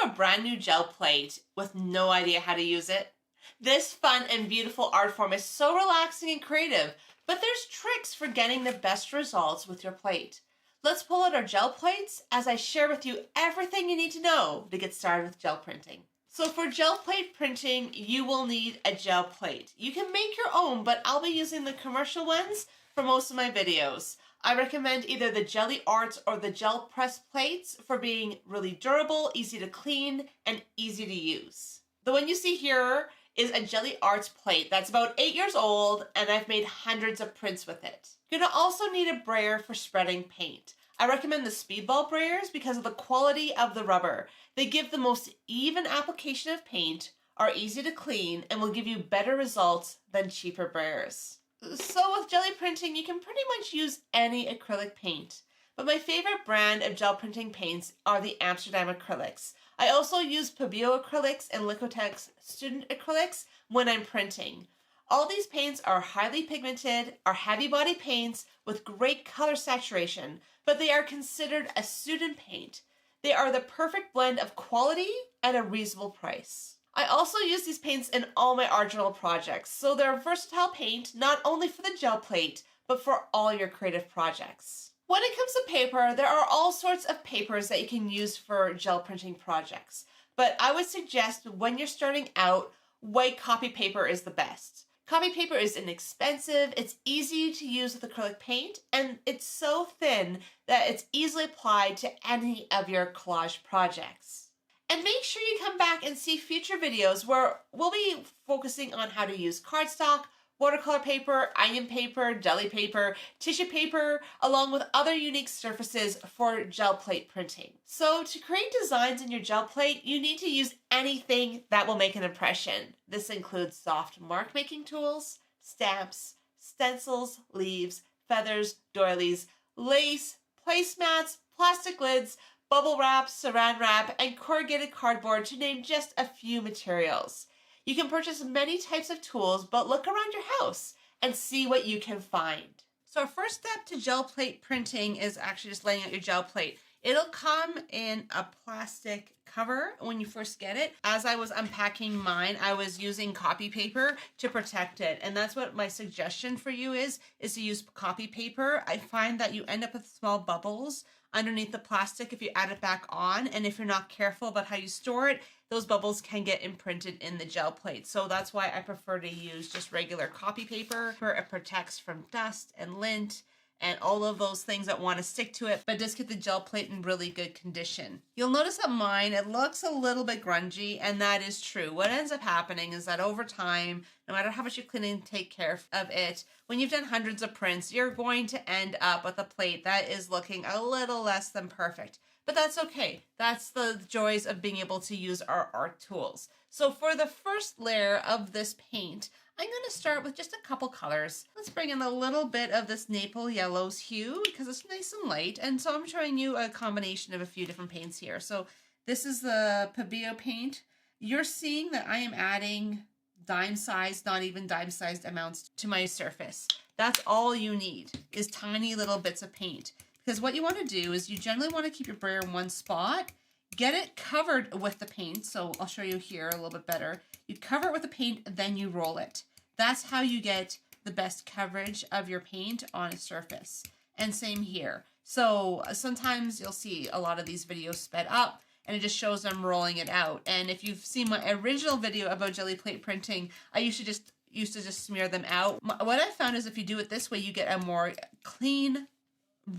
a brand new gel plate with no idea how to use it? This fun and beautiful art form is so relaxing and creative, but there's tricks for getting the best results with your plate. Let's pull out our gel plates as I share with you everything you need to know to get started with gel printing. So for gel plate printing, you will need a gel plate. You can make your own, but I'll be using the commercial ones for most of my videos. I recommend either the Gelli Arts or the gel press plates for being really durable, easy to clean, and easy to use. The one you see here is a Gelli Arts plate that's about 8 years old, and I've made hundreds of prints with it. You're gonna also need a brayer for spreading paint. I recommend the speedball brayers because of the quality of the rubber. They give the most even application of paint, are easy to clean, and will give you better results than cheaper brayers. So with jelly printing, you can pretty much use any acrylic paint. But my favorite brand of gel printing paints are the Amsterdam acrylics. I also use Pabio acrylics and Liquitex student acrylics when I'm printing. All these paints are highly pigmented, are heavy body paints with great color saturation, but they are considered a student paint. They are the perfect blend of quality at a reasonable price. I also use these paints in all my art journal projects, so they're a versatile paint not only for the gel plate, but for all your creative projects. When it comes to paper, there are all sorts of papers that you can use for gel printing projects, but I would suggest when you're starting out, white copy paper is the best. Copy paper is inexpensive, it's easy to use with acrylic paint, and it's so thin that it's easily applied to any of your collage projects. And make sure you come back and see future videos where we'll be focusing on how to use cardstock, watercolor paper, onion paper, deli paper, tissue paper, along with other unique surfaces for gel plate printing. So to create designs in your gel plate, you need to use anything that will make an impression. This includes soft mark making tools, stamps, stencils, leaves, feathers, doilies, lace, placemats, plastic lids, bubble wrap, saran wrap, and corrugated cardboard, to name just a few materials. You can purchase many types of tools, but look around your house and see what you can find. So our first step to gel plate printing is actually just laying out your gel plate. It'll come in a plastic cover when you first get it. As I was unpacking mine, I was using copy paper to protect it. And that's what my suggestion for you is to use copy paper. I find that you end up with small bubbles underneath the plastic if you add it back on. And if you're not careful about how you store it, those bubbles can get imprinted in the gel plate. So that's why I prefer to use just regular copy paper. It protects from dust and lint and all of those things that want to stick to it, but just get the gel plate in really good condition. You'll notice that mine, it looks a little bit grungy, and that is true. What ends up happening is that over time, no matter how much you clean and take care of it, when you've done hundreds of prints, you're going to end up with a plate that is looking a little less than perfect. But that's okay. That's the joys of being able to use our art tools. So for the first layer of this paint, I'm going to start with just a couple colors. Let's bring in a little bit of this Maple Yellows hue because it's nice and light. And so I'm showing you a combination of a few different paints here. So this is the Pabio paint. You're seeing that I am adding dime-sized, not even dime-sized amounts to my surface. That's all you need is tiny little bits of paint. Because what you want to do is you generally want to keep your brayer in one spot, get it covered with the paint. So I'll show you here a little bit better. You cover it with the paint, then you roll it. That's how you get the best coverage of your paint on a surface. And same here. So sometimes you'll see a lot of these videos sped up and it just shows them rolling it out. And if you've seen my original video about jelly plate printing, I used to just smear them out. What I found is if you do it this way, you get a more clean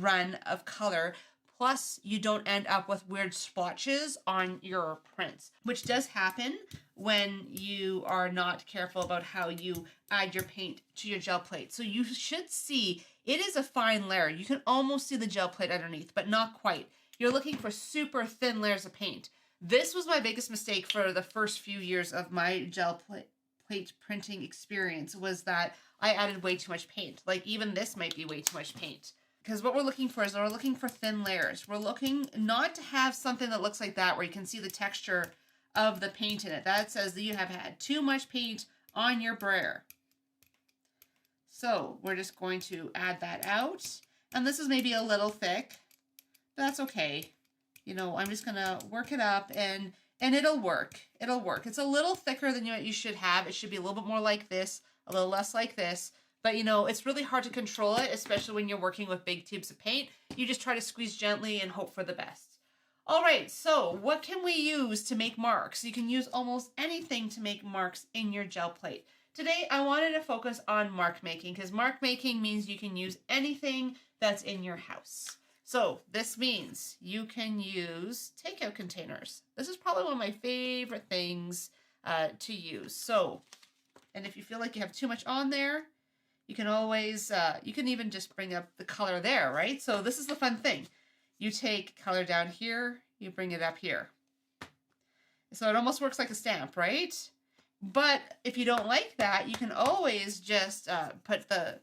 run of color. Plus, you don't end up with weird splotches on your prints, which does happen when you are not careful about how you add your paint to your gel plate. So you should see it is a fine layer. You can almost see the gel plate underneath, but not quite. You're looking for super thin layers of paint. This was my biggest mistake for the first few years of my gel plate printing experience, was that I added way too much paint. Like even this might be way too much paint. Because what we're looking for is we're looking for thin layers. We're looking not to have something that looks like that where you can see the texture of the paint in it. That says that you have had too much paint on your brayer. So we're just going to add that out. And this is maybe a little thick, but that's okay. You know, I'm just going to work it up. And And it'll work. It'll work. It's a little thicker than what you should have. It should be a little bit more like this, a little less like this. But you know, it's really hard to control it, especially when you're working with big tubes of paint. You just try to squeeze gently and hope for the best. All right, so what can we use to make marks? You can use almost anything to make marks in your gel plate. Today, I wanted to focus on mark making because mark making means you can use anything that's in your house. So this means you can use takeout containers. This is probably one of my favorite things to use. So, and if you feel like you have too much on there, you can always, you can even just bring up the color there, right? So this is the fun thing. You take color down here, you bring it up here. So it almost works like a stamp, right? But if you don't like that, you can always just put the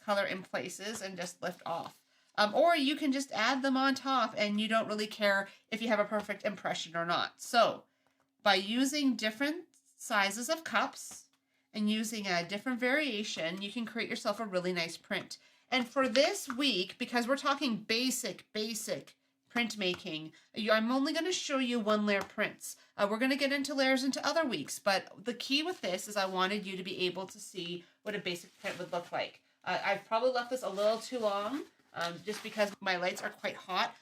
color in places and just lift off. Or you can just add them on top and you don't really care if you have a perfect impression or not. So by using different sizes of cups and using a different variation, you can create yourself a really nice print. And for this week, because we're talking basic printmaking, I'm only going to show you one layer prints. We're going to get into layers into other weeks, but the key with this is I wanted you to be able to see what a basic print would look like. I've probably left this a little too long, just because my lights are quite hot.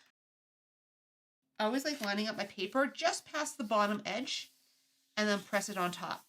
I always like lining up my paper just past the bottom edge and then press it on top.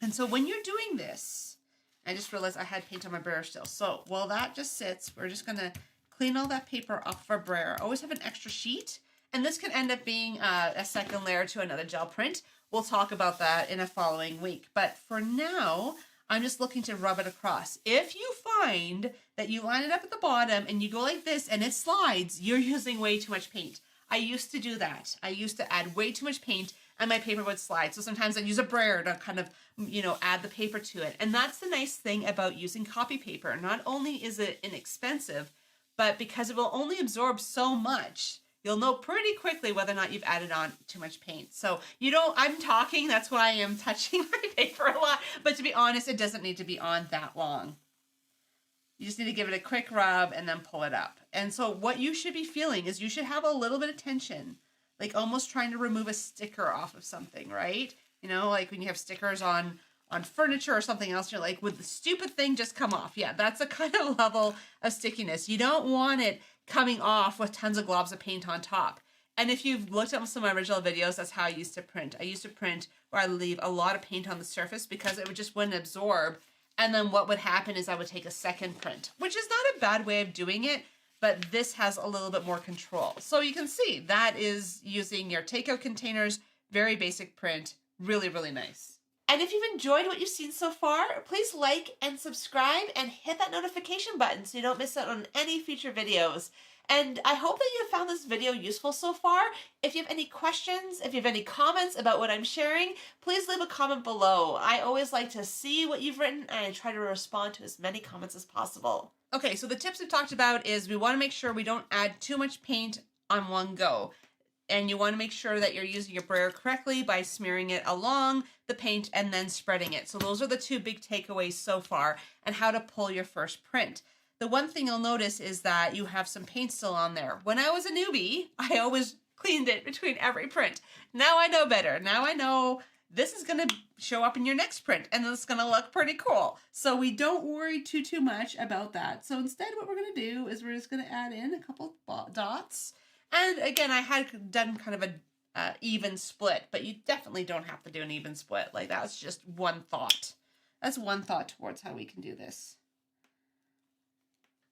And so when you're doing this, I just realized I had paint on my brayer still. So while that just sits, we're just going to clean all that paper off our brayer. Always have an extra sheet. And this can end up being a second layer to another gel print. We'll talk about that in a following week. But for now, I'm just looking to rub it across. If you find that you line it up at the bottom and you go like this and it slides, you're using way too much paint. I used to do that. I used to add way too much paint and my paper would slide. So sometimes I'd use a brayer to kind of, you know, add the paper to it. And that's the nice thing about using copy paper. Not only is it inexpensive, but because it will only absorb so much, you'll know pretty quickly whether or not you've added on too much paint. So you don't, I'm talking, that's why I am touching my paper a lot. But to be honest, it doesn't need to be on that long. You just need to give it a quick rub and then pull it up. And so what you should be feeling is you should have a little bit of tension, like almost trying to remove a sticker off of something, right? You know, like when you have stickers on furniture or something else, you're like, would the stupid thing just come off? Yeah, that's a kind of level of stickiness. You don't want it coming off with tons of globs of paint on top. And if you've looked at some of my original videos, that's how I used to print. I used to print where I leave a lot of paint on the surface because it just wouldn't absorb. And then what would happen is I would take a second print, which is not a bad way of doing it, but this has a little bit more control. So you can see that is using your takeout containers, very basic print, really, really nice. And if you've enjoyed what you've seen so far, please like and subscribe and hit that notification button so you don't miss out on any future videos. And I hope that you found this video useful so far. If you have any questions, if you have any comments about what I'm sharing, please leave a comment below. I always like to see what you've written and I try to respond to as many comments as possible. Okay, so the tips we've talked about is we want to make sure we don't add too much paint on one go. And you want to make sure that you're using your brayer correctly by smearing it along the paint and then spreading it. So those are the two big takeaways so far and how to pull your first print. The one thing you'll notice is that you have some paint still on there. When I was a newbie, I always cleaned it between every print. Now I know better. Now I know this is going to show up in your next print and it's going to look pretty cool. So we don't worry too much about that. So instead what we're going to do is we're just going to add in a couple dots. And again, I had done kind of a even split, but you definitely don't have to do an even split. Like that's just one thought. That's one thought towards how we can do this.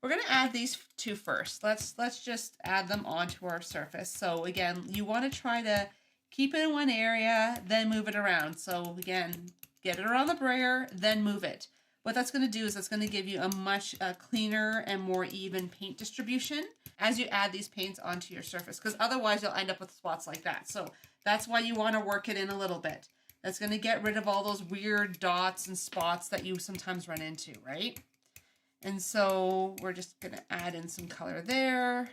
We're going to add these two first. Let's just add them onto our surface. So again, you want to try to keep it in one area, then move it around. So again, get it around the brayer, then move it. What that's going to do is it's going to give you a much cleaner and more even paint distribution as you add these paints onto your surface, because otherwise you'll end up with spots like that. So that's why you want to work it in a little bit. That's going to get rid of all those weird dots and spots that you sometimes run into, right? And so we're just going to add in some color there.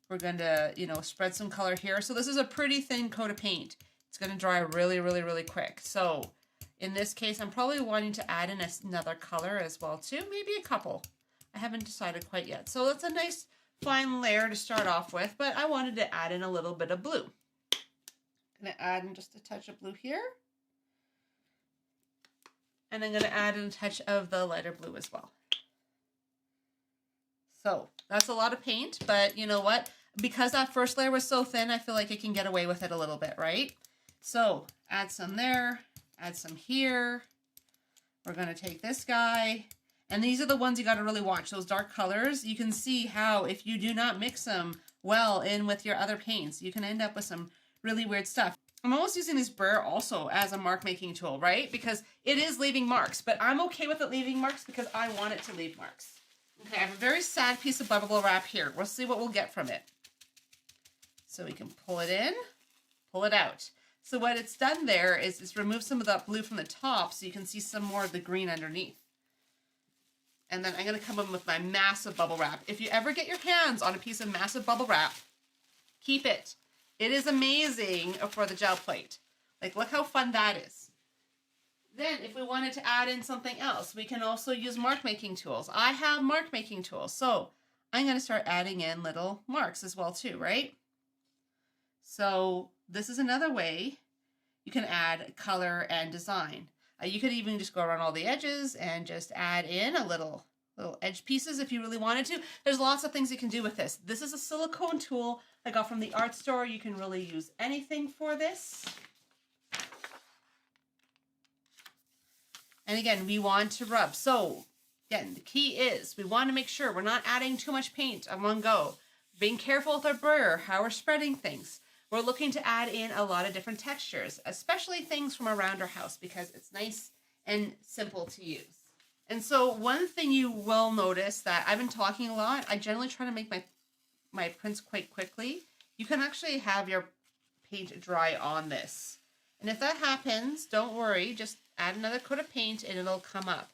We're going to, you know, spread some color here. So this is a pretty thin coat of paint. It's going to dry really, really quick. So in this case, I'm probably wanting to add in another color as well too. Maybe a couple. I haven't decided quite yet. So that's a nice fine layer to start off with, but I wanted to add in a little bit of blue. I'm going to add in just a touch of blue here. And I'm going to add in a touch of the lighter blue as well. So that's a lot of paint, but you know what? Because that first layer was so thin, I feel like I can get away with it a little bit, right? So add some there, add some here. We're going to take this guy. And these are the ones you got to really watch. Those dark colors, you can see how if you do not mix them well in with your other paints, you can end up with some really weird stuff. I'm almost using this brayer also as a mark making tool, right? Because it is leaving marks, but I'm okay with it leaving marks because I want it to leave marks. Okay, I have a very sad piece of bubble wrap here. We'll see what we'll get from it. So we can pull it in, pull it out. So what it's done there is it's removed some of that blue from the top so you can see some more of the green underneath. And then I'm going to come in with my massive bubble wrap. If you ever get your hands on a piece of massive bubble wrap, keep it. It is amazing for the gel plate. Like, look how fun that is. Then if we wanted to add in something else, we can also use mark making tools. I have mark making tools. So I'm going to start adding in little marks as well too, right? So this is another way you can add color and design. You could even just go around all the edges and just add in a little edge pieces if you really wanted to. There's lots of things you can do with this. This is a silicone tool I got from the art store. You can really use anything for this. And again, we want to rub. So again, the key is we want to make sure we're not adding too much paint on one go. Being careful with our brayer, how we're spreading things. We're looking to add in a lot of different textures, especially things from around our house because it's nice and simple to use. And so one thing you will notice that I've been talking a lot, I generally try to make my prints quite quickly. You can actually have your paint dry on this. And if that happens, don't worry, just add another coat of paint and it'll come up.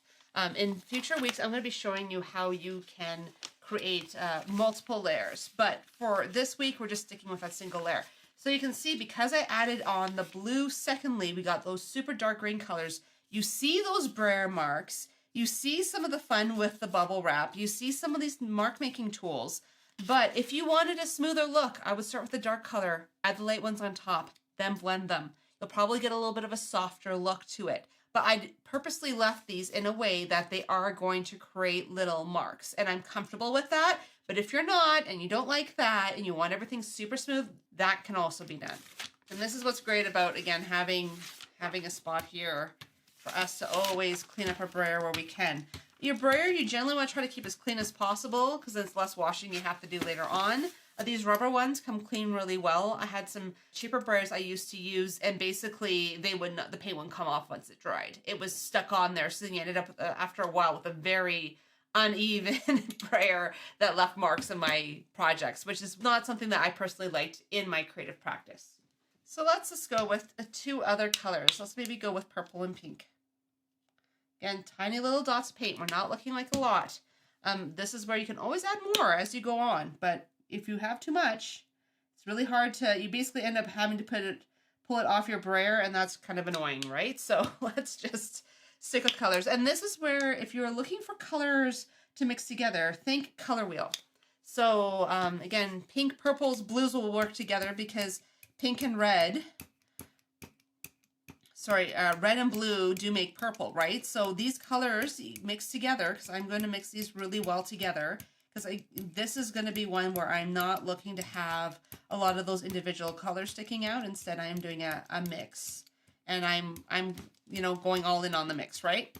In future weeks, I'm going to be showing you how you can create multiple layers. But for this week, we're just sticking with that single layer. So you can see because I added on the blue secondly, we got those super dark green colors. You see those brayer marks. You see some of the fun with the bubble wrap. You see some of these mark making tools. But if you wanted a smoother look, I would start with the dark color, add the light ones on top, then blend them. You'll probably get a little bit of a softer look to it. But I purposely left these in a way that they are going to create little marks. And I'm comfortable with that. But if you're not, and you don't like that, and you want everything super smooth, that can also be done. And this is what's great about, again, having a spot here for us to always clean up our brayer where we can. Your brayer, you generally want to try to keep as clean as possible because it's less washing you have to do later on. These rubber ones come clean really well. I had some cheaper brayers I used to use, and basically the paint wouldn't come off once it dried. It was stuck on there, so then you ended up after a while with a very uneven brayer that left marks in my projects, which is not something that I personally liked in my creative practice. So let's just go with two other colors. Let's maybe go with purple and pink. Again, tiny little dots of paint. We're not looking like a lot. This is where you can always add more as you go on, but if you have too much, it's really hard to, you basically end up having to pull it off your brayer, and that's kind of annoying, right? So let's just stick with colors. And this is where, if you're looking for colors to mix together, think color wheel. So again, pink, purples, blues will work together because pink and red, red and blue do make purple, right? So these colors mix together, because I'm going to mix these really well together, because this is going to be one where I'm not looking to have a lot of those individual colors sticking out. Instead, I'm doing a mix, and I'm you know, going all in on the mix, right?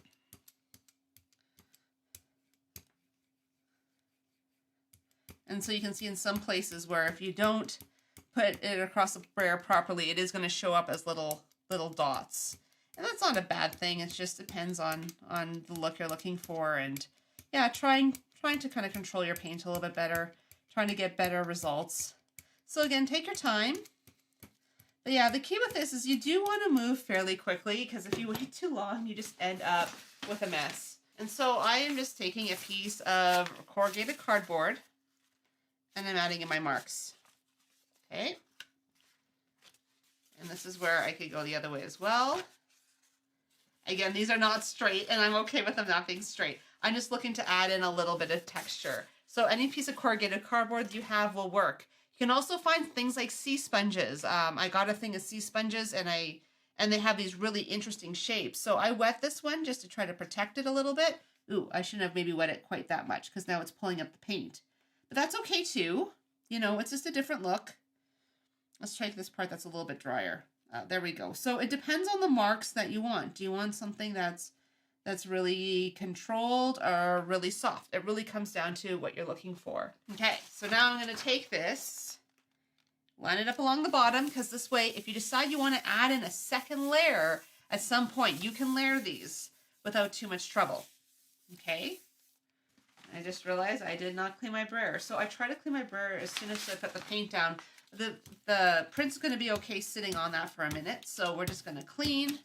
And so you can see in some places where if you don't put it across the brayer properly, it is going to show up as little dots. And that's not a bad thing. It just depends on the look you're looking for. And yeah, trying to kind of control your paint a little bit better, trying to get better results. So again, take your time. But yeah, the key with this is you do want to move fairly quickly, because if you wait too long, you just end up with a mess. And so I am just taking a piece of corrugated cardboard and I'm adding in my marks. Okay. And this is where I could go the other way as well. Again, these are not straight, and I'm okay with them not being straight. I'm just looking to add in a little bit of texture. So any piece of corrugated cardboard you have will work. You can also find things like sea sponges. I got a thing of sea sponges and they have these really interesting shapes. So I wet this one just to try to protect it a little bit. Ooh, I shouldn't have maybe wet it quite that much because now it's pulling up the paint. But that's okay too. You know, it's just a different look. Let's try this part that's a little bit drier. There we go. So it depends on the marks that you want. Do you want something that's really controlled or really soft? It really comes down to what you're looking for. Okay, so now I'm going to take this, line it up along the bottom, because this way, if you decide you want to add in a second layer at some point, you can layer these without too much trouble. Okay, I just realized I did not clean my brayer. So I try to clean my brayer as soon as I put the paint down. The print's going to be okay sitting on that for a minute. So we're just going to clean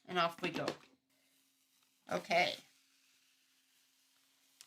and off we go. Okay.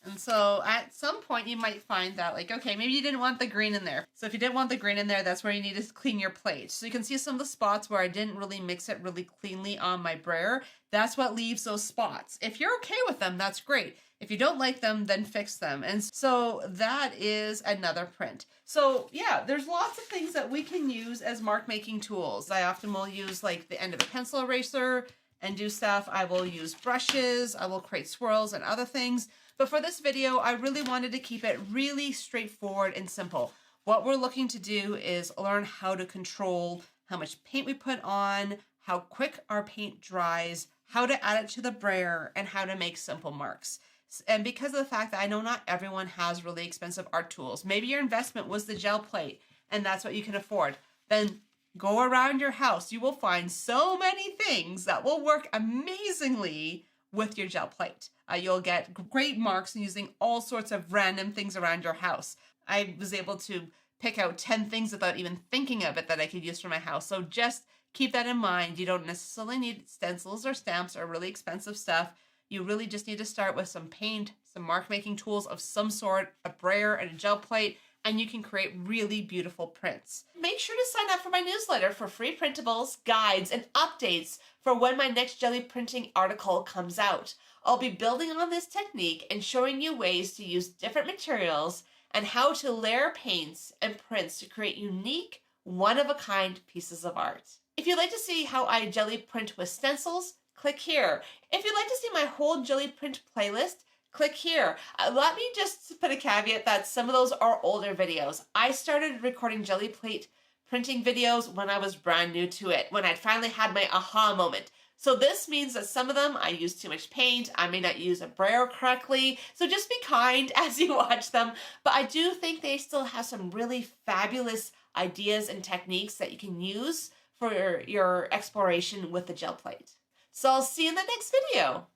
And so at some point you might find that like, okay, maybe you didn't want the green in there. So if you didn't want the green in there, that's where you need to clean your plate. So you can see some of the spots where I didn't really mix it really cleanly on my brayer. That's what leaves those spots. If you're okay with them, that's great. If you don't like them, then fix them. And so that is another print. So yeah, there's lots of things that we can use as mark making tools. I often will use like the end of a pencil eraser and do stuff. I will use brushes. I will create swirls and other things. But for this video, I really wanted to keep it really straightforward and simple. What we're looking to do is learn how to control how much paint we put on, how quick our paint dries, how to add it to the brayer, and how to make simple marks. And because of the fact that I know not everyone has really expensive art tools, maybe your investment was the gel plate and that's what you can afford, then go around your house. You will find so many things that will work amazingly with your gel plate. You'll get great marks using all sorts of random things around your house. I was able to pick out 10 things without even thinking of it that I could use for my house. So just keep that in mind. You don't necessarily need stencils or stamps or really expensive stuff. You really just need to start with some paint, some mark making tools of some sort, a brayer and a gel plate, and you can create really beautiful prints. Make sure to sign up for my newsletter for free printables, guides, and updates for when my next Gelli printing article comes out. I'll be building on this technique and showing you ways to use different materials and how to layer paints and prints to create unique, one-of-a-kind pieces of art. If you'd like to see how I Gelli print with stencils, click here. If you'd like to see my whole Gelli print playlist, click here. Let me just put a caveat that some of those are older videos. I started recording Gelli plate printing videos when I was brand new to it, when I'd finally had my aha moment. So this means that some of them I use too much paint, I may not use a brayer correctly, so just be kind as you watch them. But I do think they still have some really fabulous ideas and techniques that you can use for your exploration with the gel plate. So I'll see you in the next video.